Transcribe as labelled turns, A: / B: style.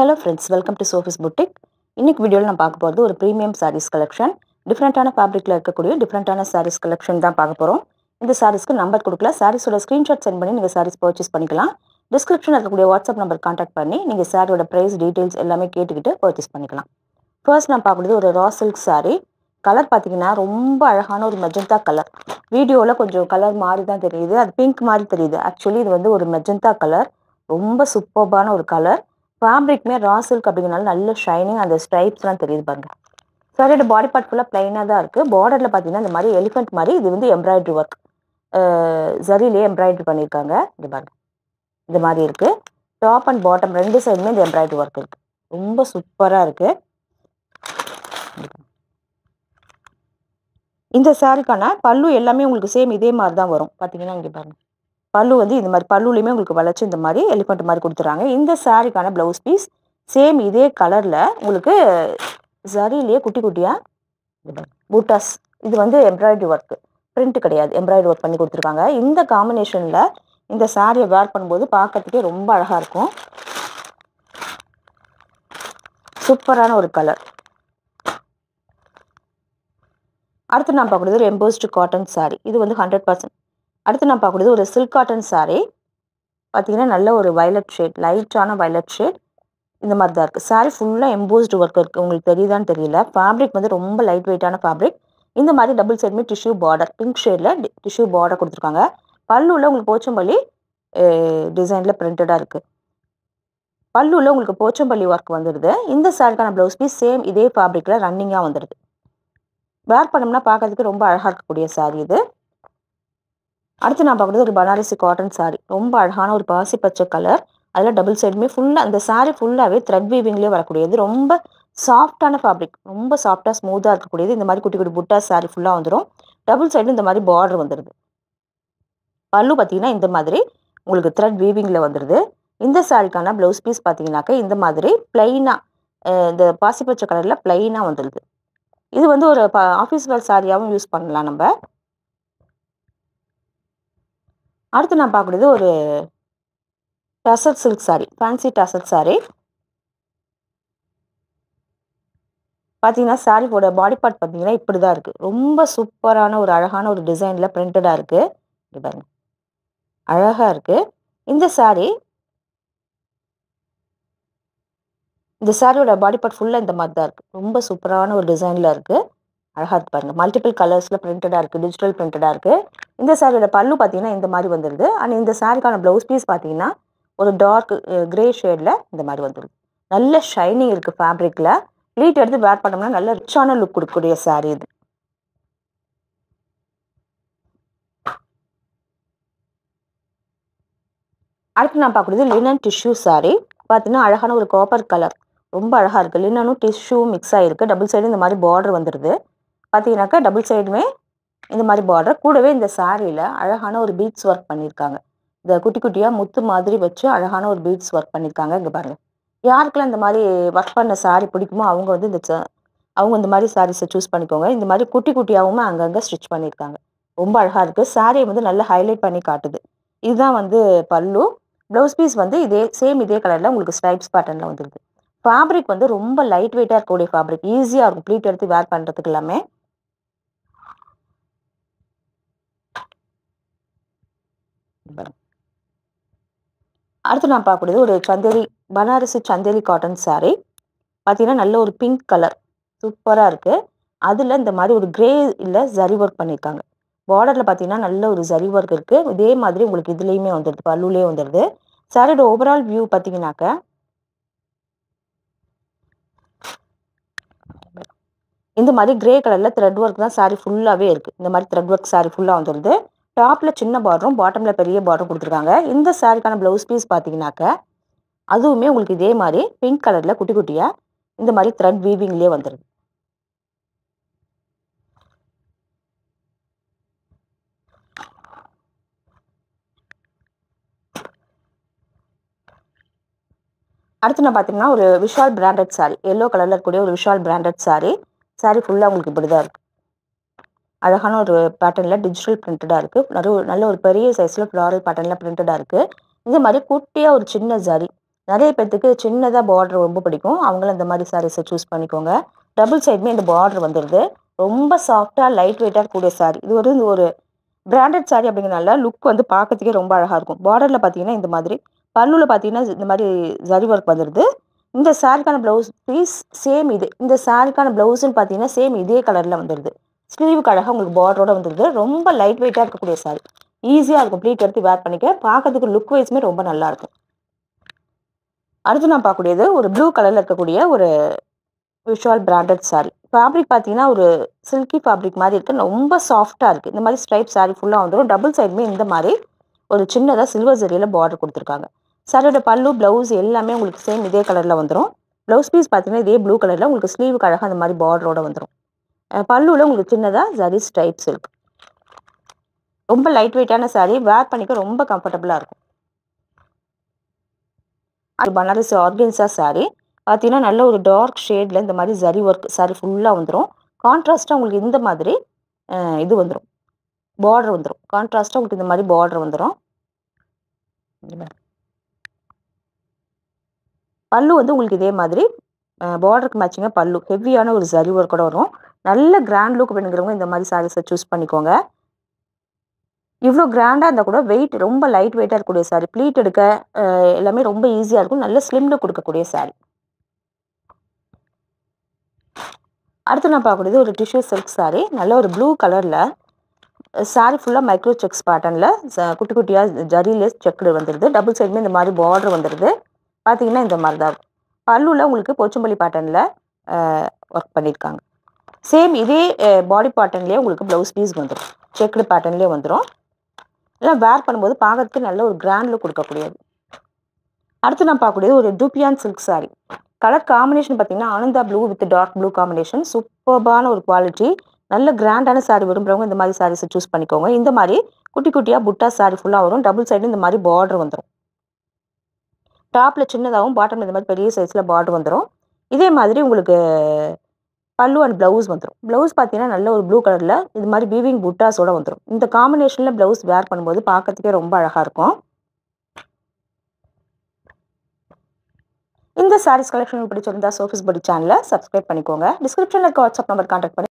A: Hello friends, welcome to Sophie's Boutique. இன்னைக்கு வீடியோவில் நான் பார்க்க போகிறது ஒரு ப்ரீமியம் சாரீஸ் கலெக்ஷன். டிஃப்ரெண்ட்டான ஃபேப்ரிக்கில் இருக்கக்கூடிய டிஃப்ரெண்ட்டான சாரீஸ் கலெக்ஷன் தான் பார்க்க போகிறோம். இந்த சாரீஸ்க்கு நம்பர் கொடுக்கல, சாரீஸோட ஸ்க்ரீன்ஷாட் சென்ட் பண்ணி நீங்கள் சாரீஸ் பர்ச்சேஸ் பண்ணிக்கலாம். டிஸ்கிரிப்ஷனில் இருக்கக்கூடிய வாட்ஸ்அப் நம்பர் கான்டாக்ட் பண்ணி நீங்கள் சாரியோட ப்ரைஸ் டீட்டெயில்ஸ் எல்லாமே கேட்டுக்கிட்டு பர்ச்சேஸ் பண்ணிக்கலாம். ஃபர்ஸ்ட் நான் பார்க்குறது ஒரு ரா சில்க் சாரீ. கலர் பார்த்தீங்கன்னா ரொம்ப அழகான ஒரு மெஜந்தா கலர். வீடியோவில் கொஞ்சம் கலர் மாறி தான் தெரியுது, அது பிங்க் மாதிரி தெரியுது. ஆக்சுவலி இது வந்து ஒரு மெஜந்தா கலர், ரொம்ப சூப்பர்பான ஒரு கலர். ஃபேப்ரிக்மே ரா சில்க் அப்படிங்கிறனால நல்ல ஷைனிங், அந்த ஸ்ட்ரைப்ஸ்லாம் தெரியுது பாருங்க. சாரியோட பாடி பார்ட் ஃபுல்லாக பிளைனாக தான் இருக்குது. பார்டரில் பார்த்தீங்கன்னா இந்த மாதிரி எலிஃபென்ட் மாதிரி இது வந்து எம்ப்ராய்டரி ஒர்க், ஜரிலே எம்ப்ராய்டரி பண்ணியிருக்காங்க. இது பாருங்க, இந்த மாதிரி இருக்குது. டாப் அண்ட் பாட்டம் ரெண்டு சைடுமே இந்த எம்ப்ராய்டரி ஒர்க் இருக்குது. ரொம்ப சூப்பராக இருக்குது. இந்த சாரிக்கான பல்லு எல்லாமே உங்களுக்கு சேம் இதே மாதிரி தான் வரும். பார்த்தீங்கன்னா இங்கே பாருங்கள், பல்லு வந்து இந்த மாதிரி பல்லுலையுமே உங்களுக்கு வளைச்சி இந்த மாதிரி எலிஃபெண்ட் மாதிரி கொடுத்துறாங்க. இந்த சாரிக்கான ப்ளவுஸ் பீஸ் சேம் இதே கலரில் உங்களுக்கு ஜரிலேயே குட்டி குட்டியாக பூட்டாஸ், இது வந்து எம்ப்ராய்டரி ஒர்க்கு, பிரிண்ட் கிடையாது, எம்ப்ராய்டரி ஒர்க் பண்ணி கொடுத்துருக்காங்க. இந்த காம்பினேஷனில் இந்த சாரியை வேர் பண்ணும்போது பார்க்கறதுக்கே ரொம்ப அழகாக இருக்கும். சூப்பரான ஒரு கலர். அடுத்து நான் பார்க்குறது ஒரு எம்போஸ்டு காட்டன் சாரீ. இது வந்து 100%. அடுத்து நான் பார்க்குறது ஒரு சில்க் காட்டன் சாரீ. பார்த்தீங்கன்னா நல்ல ஒரு வயலட் ஷேட், லைட்டான வயலட் ஷேட் இந்த மாதிரி தான் இருக்குது. சாரீ ஃபுல்லாக எம்போஸ்டு ஒர்க் இருக்குது. உங்களுக்கு தெரியுதான்னு தெரியல. ஃபேப்ரிக் வந்து ரொம்ப லைட் வெயிட்டான ஃபேப்ரிக். இந்த மாதிரி டபுள் சைடுமே டிஷ்யூ பார்டர், பிங்க் ஷேடில் டிஷ்யூ பார்டர் கொடுத்துருக்காங்க. பல்லுவில் உங்களுக்கு போச்சம்பள்ளி டிசைனில் பிரிண்டடாக இருக்குது. பல்லுவில் உங்களுக்கு போச்சம்பள்ளி ஒர்க் வந்துடுது. இந்த சாரிக்கான ப்ளவுஸ் பீஸ் சேம் இதே ஃபேப்ரிக்கில் ரன்னிங்காக வந்துடுது. வேர் பண்ணோம்னா பார்க்கறதுக்கு ரொம்ப அழகாக இருக்கக்கூடிய சாரீ இது. அடுத்து நான் பார்க்குறது ஒரு பனாரசி காட்டன் சாரீ. ரொம்ப அழகான ஒரு பாசி பச்சை கலர், அதில் டபுள் சைடுமே ஃபுல்லாக அந்த சாரீ ஃபுல்லாகவே த்ரெட் வீவிங்லேயே வரக்கூடியது. ரொம்ப சாஃப்டான ஃபேப்ரிக், ரொம்ப சாஃப்டாக ஸ்மூத்தாக இருக்கக்கூடியது. இந்த மாதிரி குட்டி குட்டி புட்டா சாரீ ஃபுல்லாக வந்துடும். டபுள் சைடு இந்த மாதிரி பார்டர் வந்துடுது. பல்லு பார்த்தீங்கன்னா இந்த மாதிரி உங்களுக்கு த்ரெட் வீவிங்கில் வந்துடுது. இந்த சாரீக்கான ப்ளவுஸ் பீஸ் பார்த்தீங்கன்னாக்கா இந்த மாதிரி பிளைனாக இந்த பாசி பச்சை கலரில் பிளைனாக வந்துடுது. இது வந்து ஒரு ஆஃபீஸ் வேர் சாரியாகவும் யூஸ் பண்ணலாம் நம்ம. அடுத்து நான் பார்க்குறது ஒரு டசர் சில்க் சாரீ, ஃபேன்சி டசர் சாரீ. பார்த்தீங்கன்னா சாரியோட பாடி பார்ட் பார்த்தீங்கன்னா இப்படி தான் இருக்குது. ரொம்ப சூப்பரான ஒரு அழகான ஒரு டிசைனில் பிரிண்டடாக இருக்குது. இது பாருங்க, அழகாக இருக்குது. இந்த சாரியோட பாடி பார்ட் ஃபுல்லாக இந்த மாதிரி தான் இருக்குது. ரொம்ப சூப்பரான ஒரு டிசைனில் இருக்குது. அழகாக இருக்குது பாருங்கள். மல்டிபிள் கலர்ஸில் பிரிண்டடாக இருக்குது, டிஜிட்டல் பிரிண்டடாக இருக்குது. இந்த சாரியோட பல்லு பார்த்தீங்கன்னா இந்த மாதிரி வந்துடுது. அண்ட் இந்த சாரிக்கான ப்ளவுஸ் பீஸ் பார்த்தீங்கன்னா ஒரு டார்க் கிரே ஷேடில் இந்த மாதிரி வந்துடுது. நல்ல ஷைனிங் இருக்குது ஃபேப்ரிக்கில். ப்ளீட் எடுத்து வேர் பண்ணோம்னா நல்ல ரிச்சான லுக் கொடுக்கக்கூடிய சாரீ இது. அடுத்து நான் பார்க்குறது லினன் டிஷ்யூ சாரீ. பார்த்தீங்கன்னா அழகான ஒரு காப்பர் கலர், ரொம்ப அழகாக இருக்குது. லினனும் டிஷ்யூ மிக்ஸ் ஆகிருக்கு. டபுள் சைடு இந்த மாதிரி பார்டர் வந்துடுது. பார்த்தீங்கன்னாக்கா டபுள் சைடுமே இந்த மாதிரி பார்டர், கூடவே இந்த சாரியில் அழகான ஒரு பீட்ஸ் ஒர்க் பண்ணியிருக்காங்க. இந்த குட்டி குட்டியாக முத்து மாதிரி வச்சு அழகான ஒரு பீட்ஸ் ஒர்க் பண்ணியிருக்காங்க. இங்கே பாருங்கள், யாருக்கெல்லாம் இந்த மாதிரி ஒர்க் பண்ண சாரீ பிடிக்குமோ அவங்க வந்து அவங்க இந்த மாதிரி சாரீஸை சூஸ் பண்ணிக்கோங்க. இந்த மாதிரி குட்டி குட்டியாகவும் அங்கங்கே ஸ்டிச் பண்ணியிருக்காங்க. ரொம்ப அழகாக இருக்குது. சாரியை வந்து நல்லா ஹைலைட் பண்ணி காட்டுது. இதுதான் வந்து பல்லு. ப்ளவுஸ் பீஸ் வந்து சேம் இதே கலரில் உங்களுக்கு ஸ்ட்ரைப்ஸ் பேட்டர்னில் வந்துடுது. ஃபேப்ரிக் வந்து ரொம்ப லைட் வெயிட்டாக இருக்கக்கூடிய ஃபேப்ரிக், ஈஸியாக இருக்கும் ப்ளீட் எடுத்து வேர் பண்ணுறதுக்கு எல்லாமே. அடுத்து நான் பார்க்கக்கூடியது ஒரு சந்தேரி, பனாரசி சந்தேரி காட்டன் சாரீ. பார்த்தீங்கன்னா நல்ல ஒரு பிங்க் கலர், சூப்பராக இருக்குது. அதில் இந்த மாதிரி ஒரு கிரே இல்லை ஜரி ஒர்க் பண்ணியிருக்காங்க. பார்டரில் பார்த்தீங்கன்னா நல்ல ஒரு ஜரி ஒர்க் இருக்குது. இதே மாதிரி உங்களுக்கு இதுலேயுமே வந்துடுது, பல்லுலேயே வந்துடுது. சாரியோட ஓவரால் வியூ பார்த்தீங்கன்னாக்கா இந்த மாதிரி கிரே கலரில் த்ரெட் ஒர்க் தான் சாரீ ஃபுல்லாகவே இருக்குது. இந்த மாதிரி த்ரெட் ஒர்க் சாரீ ஃபுல்லாக வந்துடுது. டாப்பில் சின்ன பார்டரும் பாட்டமில் பெரிய பார்டரும் கொடுத்துருக்காங்க. இந்த சாரிக்கான ப்ளவுஸ் பீஸ் பார்த்தீங்கன்னாக்கா அதுவுமே உங்களுக்கு இதே மாதிரி பிங்க் கலரில் குட்டி குட்டியாக இந்த மாதிரி த்ரெட் வீவிங்லேயே வந்துடுது. அடுத்து நான் பார்த்தீங்கன்னா ஒரு விஷால் பிராண்டட் சாரீ, எல்லோ கலரில் இருக்கக்கூடிய ஒரு விஷால் பிராண்டட் சாரீ. சாரீ ஃபுல்லாக உங்களுக்கு இப்படி தான் இருக்குது. அழகான ஒரு பேட்டர்னில் டிஜிட்டல் பிரிண்டடாக இருக்குது. நல்ல ஒரு பெரிய சைஸில் ஃப்ளாரல் பேட்டர்னில் பிரிண்டடாக இருக்குது. இந்த மாதிரி குட்டியாக ஒரு சின்ன ஜரி, நிறைய பேர்த்துக்கு சின்னதாக பார்டர் ரொம்ப பிடிக்கும். அவங்களும் இந்த மாதிரி சாரீஸை சூஸ் பண்ணிக்கோங்க. டபுள் சைடுமே இந்த பார்டர் வந்துடுது. ரொம்ப சாஃப்டாக லைட் வெயிட்டாக இருக்கக்கூடிய சாரீ. இது ஒரு பிராண்டட் சாரீ அப்படிங்கிறனால லுக் வந்து பார்க்கறதுக்கே ரொம்ப அழகாக இருக்கும். பார்டரில் பார்த்தீங்கன்னா இந்த மாதிரி, பல்லுவில் பார்த்தீங்கன்னா இந்த மாதிரி ஜரி ஒர்க் வந்துடுது. இந்த சாரிக்கான ப்ளவுஸ் பீஸ் சேம் இது. இந்த சாரிக்கான ப்ளவுஸ்ன்னு பார்த்தீங்கன்னா சேம் இதே கலரில் வந்துடுது. ஸ்லீவுக்கு அழகாக உங்களுக்கு பார்டரோட வந்துடுது. ரொம்ப லைட் வெயிட்டாக இருக்கக்கூடிய சாரீ. ஈஸியாக இருக்கும். ப்ளீட் எடுத்து வேர் பண்ணிக்க. பார்க்கறதுக்கு லுக் வைஸுமே ரொம்ப நல்லாயிருக்கும். அடுத்து நான் பார்க்கக்கூடியது ஒரு ப்ளூ கலரில் இருக்கக்கூடிய ஒரு விஷுவல் பிராண்டட் சாரீ. ஃபேப்ரிக் பார்த்தீங்கன்னா ஒரு சில்கி ஃபேப்ரிக் மாதிரி இருக்குது. ரொம்ப சாஃப்டாக இருக்குது. இந்த மாதிரி ஸ்ட்ரைப் சாரீ ஃபுல்லாக வந்துடும். டபுள் சைடுமே இந்த மாதிரி ஒரு சின்னதாக சில்வர் ஜரியில் பார்டர் கொடுத்துருக்காங்க. சாரியோட பல்லு ப்ளவுஸ் எல்லாமே உங்களுக்கு சேம் இதே கலரில் வந்துடும். ப்ளவுஸ் பீஸ் பார்த்தீங்கன்னா இதே ப்ளூ கலரில் உங்களுக்கு ஸ்லீவுக்கு அழகாக அந்த மாதிரி பார்டரோட வந்துடும். பல்லுவில் உங்களுக்கு சின்னதாக ஜரி ஸ்ட்ரைப்ஸ் இருக்குது. ரொம்ப லைட் வெயிட்டான சாரீ. வேர் பண்ணிக்க ரொம்ப கம்ஃபர்டபுளாக இருக்கும். அது பனாரஸ் ஆர்கன்ஸா சாரீ. பார்த்தீங்கன்னா நல்ல ஒரு டார்க் ஷேடில் இந்த மாதிரி ஜரி ஒர்க் சாரீ ஃபுல்லாக வந்துடும். கான்ட்ராஸ்ட்டாக உங்களுக்கு இந்த மாதிரி இது வந்துடும், பார்டர் வந்துடும். கான்ட்ராஸ்ட்டாக உங்களுக்கு இந்த மாதிரி பார்டர் வந்துடும். பல்லு வந்து உங்களுக்கு இதே மாதிரி பார்டருக்கு மேட்சிங்காக பல்லு ஹெவியான ஒரு ஜரி ஒர்க்கோட வரும். நல்ல கிராண்ட் லுக் வேணுங்கிறவங்க இந்த மாதிரி சாரீஸை சூஸ் பண்ணிக்கோங்க. இவ்வளோ கிராண்டாக இருந்தால் கூட வெயிட் ரொம்ப லைட் வெயிட்டாக இருக்கக்கூடிய சாரீ. ப்ளீட் எடுக்க எல்லாமே ரொம்ப ஈஸியாக இருக்கும். நல்ல ஸ்லிம்ல கொடுக்கக்கூடிய சாரீ. அடுத்து நான் பார்க்கக்கூடியது ஒரு டிஷ்யூ சில்க் சாரீ. நல்ல ஒரு ப்ளூ கலரில் சாரீ ஃபுல்லாக மைக்ரோ செக்ஸ் பேட்டர்னில் குட்டி குட்டியாக ஜரியில் செக்குடு வந்துடுது. டபுள் சைடுமே இந்த மாதிரி பார்டர் வந்துடுது. பார்த்தீங்கன்னா இந்த மாதிரி தான் இருக்கும். பல்லுவில் உங்களுக்கு போச்சம்பள்ளி பேட்டர்னில் ஒர்க் பண்ணியிருக்காங்க. சேம் இதே பாடி பேட்டர்ன்லேயே உங்களுக்கு ப்ளவுஸ் பீஸ் வந்துடும். செக்குடு பேட்டர்ன்லேயே வந்துடும். இதெல்லாம் வேர் பண்ணும்போது பார்க்கறதுக்கு நல்ல ஒரு கிராண்ட் லுக் கொடுக்கக்கூடியது. அடுத்து நான் பார்க்கக்கூடியது ஒரு dupion silk sari. Colour combination பார்த்தீங்கன்னா ஆனந்தா blue with dark blue combination. சூப்பர்பான ஒரு குவாலிட்டி. நல்ல கிராண்டான சாரீ விரும்புகிறவங்க இந்த மாதிரி சாரீஸை சூஸ் பண்ணிக்கோங்க. இந்த மாதிரி குட்டி குட்டியாக புட்டா சாரீ ஃபுல்லாக வரும். டபுள் சைடு இந்த மாதிரி பார்டர் வந்துடும். டாப்பில் சின்னதாகவும் பாட்டம் இந்த மாதிரி பெரிய சைஸில் பார்டர் வந்துடும். இதே மாதிரி உங்களுக்கு பல்லு அண்ட் ப்ளவுஸ் வந்துடும். ப்ளவுஸ் பார்த்தீங்கன்னா நல்ல ஒரு ப்ளூ கலரில் இது மாதிரி வீவிங் புட்டாஸோட வந்துடும். இந்த காம்பினேஷனில் ப்ளவுஸ் வேர் பண்ணும்போது பார்க்கறதுக்கே ரொம்ப அழகாக இருக்கும். இந்த சாரீஸ் கலெக்ஷன் பிடிச்சிருந்தா சோஃபிஸ் படி சேனலை சப்ஸ்கிரைப் பண்ணிக்கோங்க. டிஸ்கிரிப்ஷனில் இருக்க வாட்ஸ்அப் நம்பர் கான்டாக்ட் பண்ணி